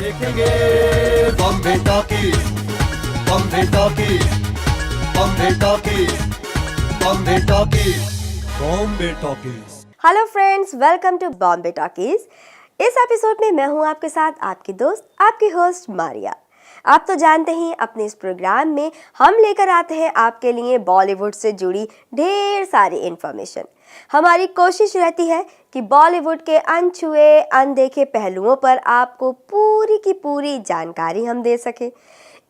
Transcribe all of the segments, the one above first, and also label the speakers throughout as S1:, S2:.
S1: देखेंगे Bombay talkies, Bombay talkies, Bombay talkies, Bombay talkies, Bombay talkies.
S2: Hello friends, welcome to Bombay talkies. इस episode में मैं हूं आपके साथ आपकी दोस्त, आपकी होस्ट मारिया। आप तो जानते ही अपने इस प्रोग्राम में हम लेकर आते हैं आपके लिए बॉलीवुड से जुड़ी ढेर सारी इन्फॉर्मेशन। हमारी कोशिश रहती है कि बॉलीवुड के अनछुए अनदेखे पहलुओं पर आपको पूरी की पूरी जानकारी हम दे सकें।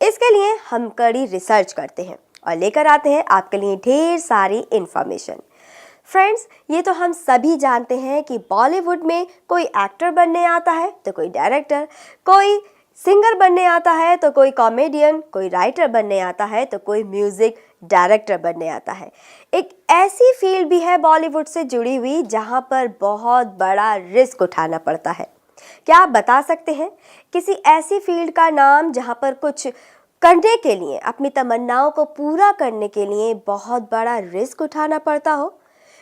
S2: इसके लिए हम कड़ी रिसर्च करते हैं और लेकर आते हैं आपके लिए ढेर सारी इन्फॉर्मेशन। फ्रेंड्स, ये तो हम सभी जानते हैं कि बॉलीवुड में कोई एक्टर बनने आता है तो कोई डायरेक्टर, कोई सिंगर बनने आता है तो कोई कॉमेडियन, कोई राइटर बनने आता है तो कोई म्यूजिक डायरेक्टर बनने आता है। एक ऐसी फील्ड भी है बॉलीवुड से जुड़ी हुई जहां पर बहुत बड़ा रिस्क उठाना पड़ता है। क्या आप बता सकते हैं किसी ऐसी फील्ड का नाम जहां पर कुछ करने के लिए, अपनी तमन्नाओं को पूरा करने के लिए बहुत बड़ा रिस्क उठाना पड़ता हो,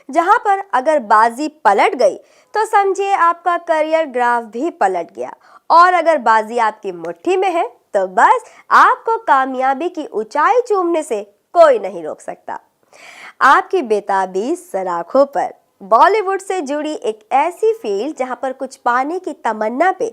S2: जहां पर अगर बाजी पलट गई तो समझिए आपका करियर ग्राफ भी पलट गया, और अगर बाजी आपकी मुट्ठी में है तो बस आपको कामयाबी की ऊंचाई चूमने से कोई नहीं रोक सकता। आपकी बेताबी सराखों पर बॉलीवुड से जुड़ी एक ऐसी फील्ड जहां पर कुछ पाने की तमन्ना पे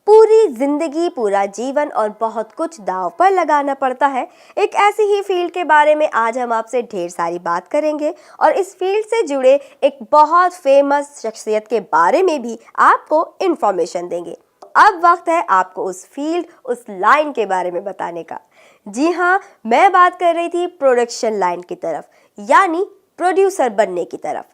S2: पूरी जिंदगी, पूरा जीवन और बहुत कुछ दांव पर लगाना पड़ता है। एक ऐसी ही फील्ड के बारे में आज हम आपसे ढेर सारी बात करेंगे और इस फील्ड से जुड़े एक बहुत फेमस शख्सियत के बारे में भी आपको इन्फॉर्मेशन देंगे। अब वक्त है आपको उस फील्ड, उस लाइन के बारे में बताने का। जी हाँ, मैं बात कर रही थी प्रोडक्शन लाइन की तरफ, यानी प्रोड्यूसर बनने की तरफ।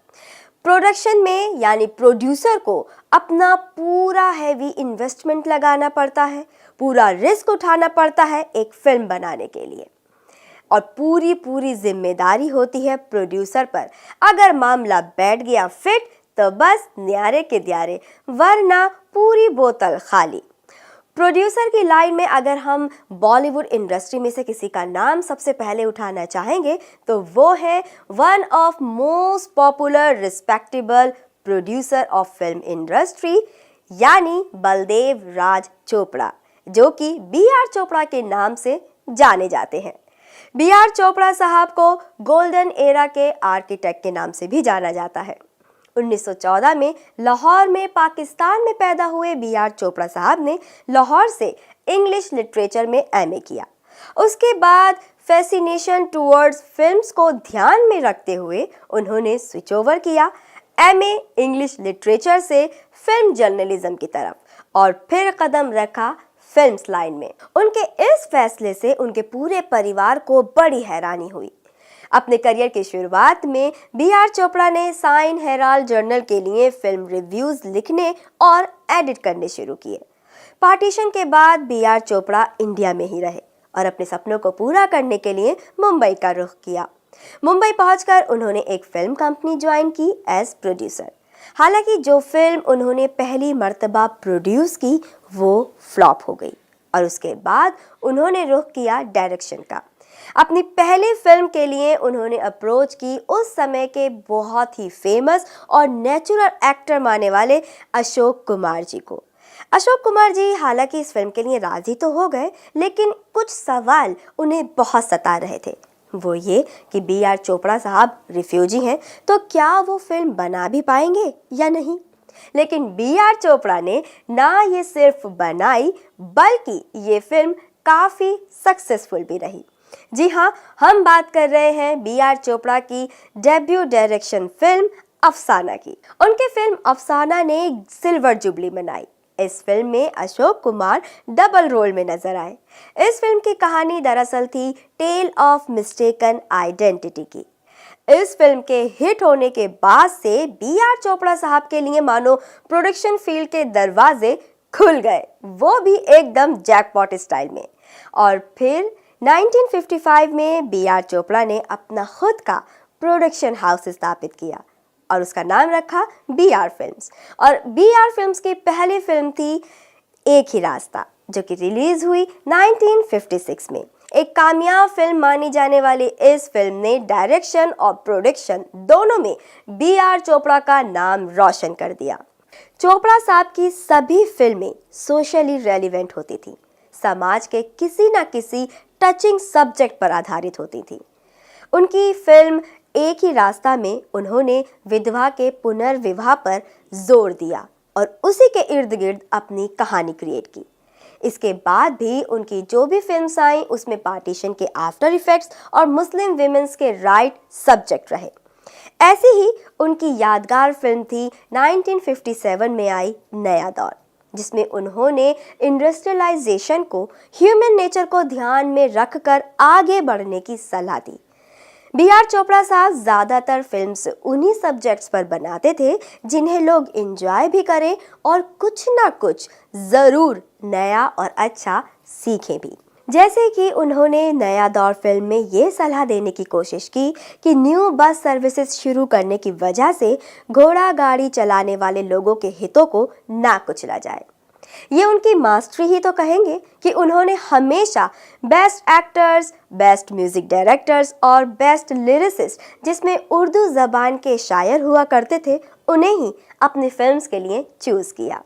S2: प्रोडक्शन में यानी प्रोड्यूसर को अपना पूरा हैवी इन्वेस्टमेंट लगाना पड़ता है, पूरा रिस्क उठाना पड़ता है एक फिल्म बनाने के लिए, और पूरी जिम्मेदारी होती है प्रोड्यूसर पर। अगर मामला बैठ गया फिट तो बस न्यारे के द्यारे, वरना पूरी बोतल खाली। प्रोड्यूसर की लाइन में अगर हम बॉलीवुड इंडस्ट्री में से किसी का नाम सबसे पहले उठाना चाहेंगे तो वो है one of most popular respectable producer of film industry, यानी बलदेव राज चोपड़ा, जो कि बी.आर. चोपड़ा के नाम से जाने जाते हैं। बी.आर. चोपड़ा साहब को गोल्डन एरा के आर्किटेक्ट के नाम से भी जाना जाता है। 1914 में लाहौर में पाकिस्तान में पैदा हुए बी.आर. चोपड़ा साहब ने लाहौर से इंग्लिश लिटरेचर में एमए किया। उसके बाद फैसिनेशन टुवर्ड्स फिल्म्स को ध्यान में रखते हुए उन्होंने स्विच ओवर किया एमए इंग्लिश लिटरेचर से फिल्म जर्नलिज्म की तरफ, और फिर कदम रखा फिल्म्स लाइन में। उनके इस फैसले से उनके पूरे परिवार को बड़ी हैरानी हुई। अपने करियर की शुरुआत में बी.आर. चोपड़ा ने साइन हेराल्ड जर्नल के लिए फिल्म रिव्यूज लिखने और एडिट करने शुरू किए। पार्टीशन के बाद बी.आर. चोपड़ा इंडिया में ही रहे और अपने सपनों को पूरा करने के लिए मुंबई का रुख किया। मुंबई पहुंचकर उन्होंने एक फिल्म कंपनी ज्वाइन की एज प्रोड्यूसर। हालांकि जो फिल्म उन्होंने पहली मर्तबा प्रोड्यूस की वो फ्लॉप हो गई, और उसके बाद उन्होंने रुख किया डायरेक्शन का। अपनी पहली फिल्म के लिए उन्होंने अप्रोच की उस समय के बहुत ही फेमस और नेचुरल एक्टर माने वाले अशोक कुमार जी को। अशोक कुमार जी हालांकि इस फिल्म के लिए राजी तो हो गए, लेकिन कुछ सवाल उन्हें बहुत सता रहे थे। वो ये कि बी.आर. चोपड़ा साहब रिफ्यूजी हैं, तो क्या वो फिल्म बना भी पाएंगे या नहीं। लेकिन बी.आर. चोपड़ा ने ना ये सिर्फ बनाई, बल्कि ये फिल्म काफ़ी सक्सेसफुल भी रही। जी हाँ, हम बात कर रहे हैं बी.आर. चोपड़ा की डेब्यू डायरेक्शन फिल्म अफसाना की। उनके फिल्म अफसाना ने सिल्वर जुबली मनाई। इस फिल्म में अशोक कुमार डबल रोल में नजर आए। इस फिल्म की कहानी दरअसल थी टेल ऑफ मिस्टेकन आइडेंटिटी की। इस फिल्म के हिट होने के बाद से बी.आर. चोपड़ा साहब के लिए मानो प्रोडक्शन फील्ड के दरवाजे खुल गए, वो भी एकदम जैकपॉट स्टाइल में। और फिर 1955 में बी.आर. चोपड़ा ने अपना खुद का प्रोडक्शन हाउस स्थापित किया और उसका नाम रखा बी.आर. फिल्म्स। और बी.आर. फिल्म्स की पहली फिल्म थी एक ही रास्ता, जो कि रिलीज हुई 1956 में। एक कामयाब फिल्म मानी जाने वाली इस फिल्म ने डायरेक्शन और प्रोडक्शन दोनों में बी.आर. चोपड़ा का नाम रोशन कर दिया। चोपड़ा साहब की सभी फिल्में सोशली रेलिवेंट होती थी, समाज के किसी न किसी टचिंग सब्जेक्ट पर आधारित होती थी। उनकी फिल्म एक ही रास्ता में उन्होंने विधवा के पुनर्विवाह पर जोर दिया और उसी के इर्द गिर्द अपनी कहानी क्रिएट की। इसके बाद भी उनकी जो भी फिल्म्स आई उसमें पार्टीशन के आफ्टर इफेक्ट्स और मुस्लिम विमेंस के राइट सब्जेक्ट रहे। ऐसी ही उनकी यादगार फिल्म थी 1957 में आई नया दौर, जिसमें उन्होंने इंडस्ट्रियलाइजेशन को, ह्यूमन नेचर को ध्यान में रखकर आगे बढ़ने की सलाह दी। B.R. चोपड़ा साहब ज़्यादातर फिल्म्स उन्हीं सब्जेक्ट्स पर बनाते थे जिन्हें लोग एंजॉय भी करें और कुछ ना कुछ ज़रूर नया और अच्छा सीखें भी। जैसे कि उन्होंने नया दौर फिल्म में ये सलाह देने की कोशिश की कि न्यू बस सर्विसेज शुरू करने की वजह से घोड़ा गाड़ी चलाने वाले लोगों के हितों को ना कुचला जाए। ये उनकी मास्टरी ही तो कहेंगे कि उन्होंने हमेशा best actors, best music directors और बेस्ट लिरिसिस्ट, जिसमें उर्दू ज़बान के शायर हुआ करते थे, उन्हें ही अपनी फिल्म्स के लिए चूज किया।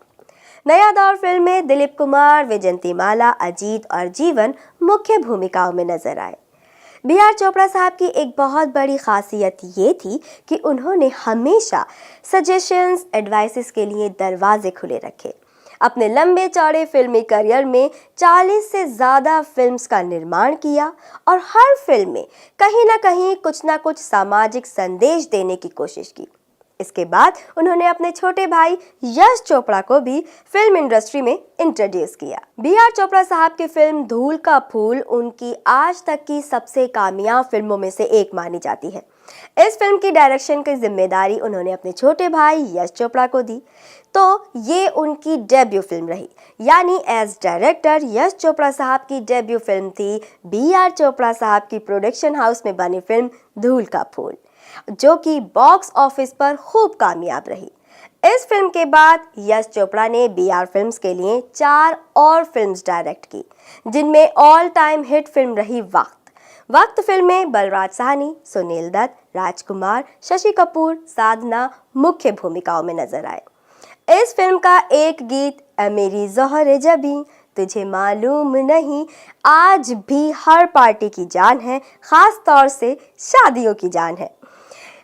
S2: नया दौर फिल्म में दिलीप कुमार, विजयंतीमाला, अजीत और जीवन मुख्य भूमिकाओं में नजर आए। B.R. चोपड़ा साहब की एक बहुत बड़ी खासियत ये थी कि उन्होंने हमेशा सजेशंस, एडवाइसेस के लिए दरवाजे खुले रखे। अपने लंबे चौड़े फिल्मी करियर में 40 से ज़्यादा फिल्म्स का निर्माण किया और हर फिल्म में कहीं ना कुछ सामाजिक संदेश देने की कोशिश की। इसके बाद उन्होंने अपने छोटे भाई यश चोपड़ा को भी फिल्म इंडस्ट्री में इंट्रोड्यूस किया। B.R. चोपड़ा साहब की फिल्म धूल का फूल उनकी आज तक की सबसे कामयाब फिल्मों में से एक मानी जाती है। इस फिल्म की डायरेक्शन की जिम्मेदारी उन्होंने अपने छोटे भाई यश चोपड़ा को दी, तो ये उनकी डेब्यू फिल्म रही। यानी एज डायरेक्टर यश चोपड़ा साहब की डेब्यू फिल्म थी B.R. चोपड़ा साहब की प्रोडक्शन हाउस में बनी फिल्म धूल का फूल, जो कि बॉक्स ऑफिस पर खूब कामयाब रही। इस फिल्म के बाद यश चोपड़ा ने B.R. फिल्म्स के लिए 4 और फिल्म्स डायरेक्ट की, जिनमें ऑल टाइम हिट फिल्म रही वक्त फिल्म में बलराज साहनी, सुनील दत्त, राजकुमार, शशि कपूर, साधना मुख्य भूमिकाओं में नजर आए। इस फिल्म का एक गीत "ऐ मेरी ज़ोहर जबी तुझे मालूम नहीं" आज भी हर पार्टी की जान है, खास तौर से शादियों की जान है।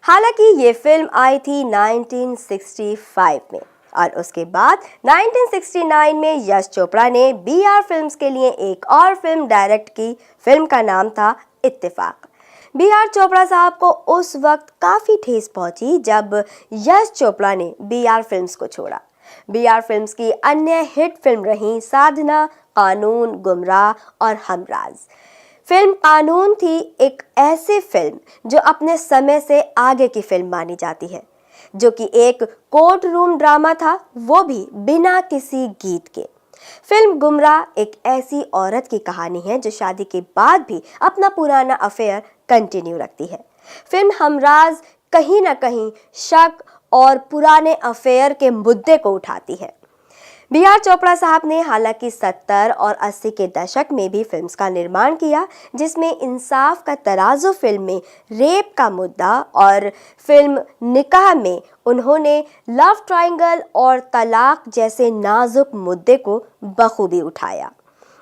S2: हालांकि ये फिल्म आई थी 1965 में और उसके बाद 1969 में यश चोपड़ा ने B.R. फिल्म्स के लिए एक और फिल्म डायरेक्ट की। फिल्म का नाम था इत्तेफाक। B.R. चोपड़ा साहब को उस वक्त काफ़ी ठेस पहुंची जब यश चोपड़ा ने B.R. फिल्म्स को छोड़ा। B.R. फिल्म्स की अन्य हिट फिल्म रहीं साधना, कानून, गुमराह और हमराज। फिल्म कानून थी एक ऐसी फिल्म जो अपने समय से आगे की फिल्म मानी जाती है, जो कि एक कोर्ट रूम ड्रामा था, वो भी बिना किसी गीत के। फिल्म गुमराह एक ऐसी औरत की कहानी है जो शादी के बाद भी अपना पुराना अफेयर कंटिन्यू रखती है। फिल्म हमराज कहीं ना कहीं शक और पुराने अफेयर के मुद्दे को उठाती है। B.R. चोपड़ा साहब ने हालांकि 70 और 80 के दशक में भी फिल्म्स का निर्माण किया, जिसमें इंसाफ का तराजू फिल्म में रेप का मुद्दा और फिल्म निकाह में उन्होंने लव ट्रायंगल और तलाक जैसे नाजुक मुद्दे को बखूबी उठाया।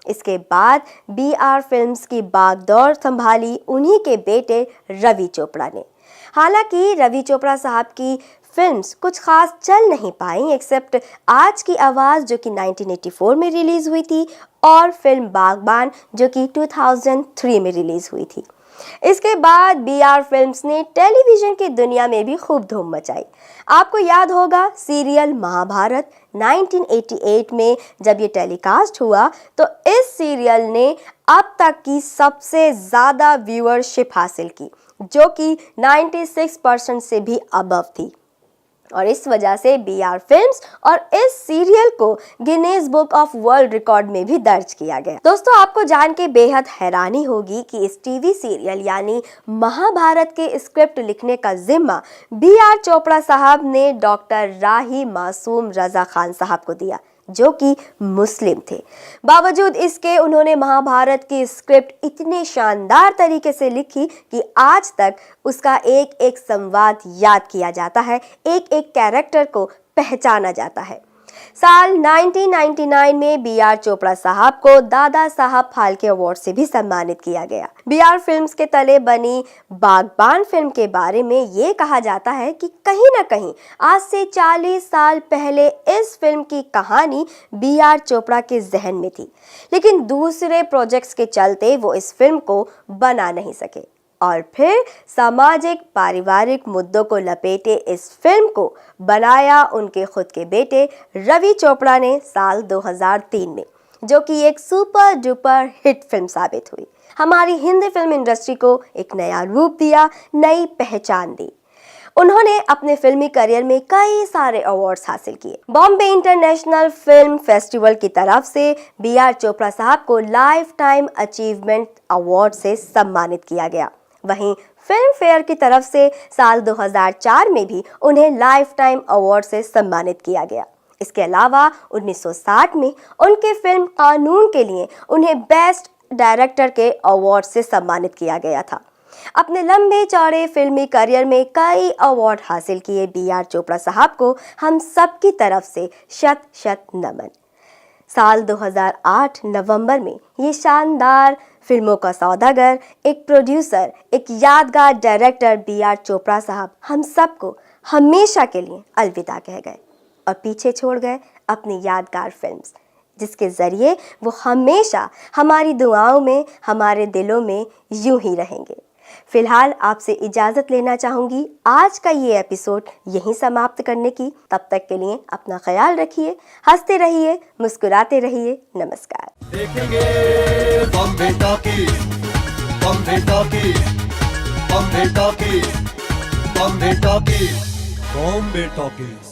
S2: इसके बाद B.R. फिल्म्स की बागडोर संभाली उन्हीं के बेटे रवि चोपड़ा ने। हालांकि रवि चोपड़ा साहब की फिल्म्स कुछ खास चल नहीं पाई, एक्सेप्ट आज की आवाज़ जो कि 1984 में रिलीज़ हुई थी और फिल्म बागबान जो कि 2003 में रिलीज़ हुई थी। इसके बाद B.R. फिल्म्स ने टेलीविज़न की दुनिया में भी खूब धूम मचाई। आपको याद होगा सीरियल महाभारत 1988 में जब ये टेलीकास्ट हुआ तो इस सीरियल ने अब तक की सबसे ज़्यादा व्यूअरशिप हासिल की, जो कि 96% से भी अबव थी। और इस वजह से B.R. फिल्म्स और इस सीरियल को Guinness book of world record में भी दर्ज किया गया। दोस्तों, आपको जान के बेहद हैरानी होगी कि इस टीवी सीरियल यानी महाभारत के स्क्रिप्ट लिखने का जिम्मा B.R. चोपड़ा साहब ने डॉक्टर राही मासूम रजा खान साहब को दिया, जो कि मुस्लिम थे। बावजूद इसके उन्होंने महाभारत की स्क्रिप्ट इतने शानदार तरीके से लिखी कि आज तक उसका एक एक संवाद याद किया जाता है, एक एक कैरेक्टर को पहचाना जाता है। साल 1999 में बी आर चोपड़ा साहब को दादा साहब फाल्के अवार्ड से भी सम्मानित किया गया। बी आर फिल्म्स के तले बनी बागबान फिल्म के बारे में ये कहा जाता है कि कहीं ना कहीं आज से 40 साल पहले इस फिल्म की कहानी बी आर चोपड़ा के जहन में थी, लेकिन दूसरे प्रोजेक्ट्स के चलते वो इस फिल्म को बना नहीं सके और फिर सामाजिक पारिवारिक मुद्दों को लपेटे इस फिल्म को बनाया उनके खुद के बेटे रवि चोपड़ा ने साल 2003 में, जो कि एक सुपर डुपर हिट फिल्म साबित हुई। हमारी हिंदी फिल्म इंडस्ट्री को एक नया रूप दिया, नई पहचान दी। उन्होंने अपने फिल्मी करियर में कई सारे अवार्ड्स हासिल किए। बॉम्बे इंटरनेशनल फिल्म फेस्टिवल की तरफ से बी आर चोपड़ा साहब को लाइफ टाइम अचीवमेंट अवार्ड से सम्मानित किया गया। वहीं फिल्म फेयर की तरफ से साल 2004 में भी उन्हें लाइफ टाइम अवार्ड से सम्मानित किया गया। इसके अलावा 1960 में उनके फिल्म कानून के लिए उन्हें बेस्ट डायरेक्टर के अवार्ड से सम्मानित किया गया था। अपने लंबे चौड़े फिल्मी करियर में कई अवार्ड हासिल किए बी आर चोपड़ा साहब को हम सबकी तरफ से शत शत नमन। साल 2008 नवंबर में ये शानदार फिल्मों का सौदागर, एक प्रोड्यूसर, एक यादगार डायरेक्टर बी आर चोपड़ा साहब हम सबको हमेशा के लिए अलविदा कह गए और पीछे छोड़ गए अपनी यादगार फिल्म्स, जिसके ज़रिए वो हमेशा हमारी दुआओं में, हमारे दिलों में यूं ही रहेंगे। फिलहाल आपसे इजाज़त लेना चाहूँगी, आज का ये एपिसोड यहीं समाप्त करने की। तब तक के लिए अपना ख्याल रखिए, हंसते रहिए, मुस्कुराते रहिए। नमस्कार।
S1: देखेंगे Bombay talkies, Bombay talkies, Bombay talkies, Bombay talkies, Bombay talkies.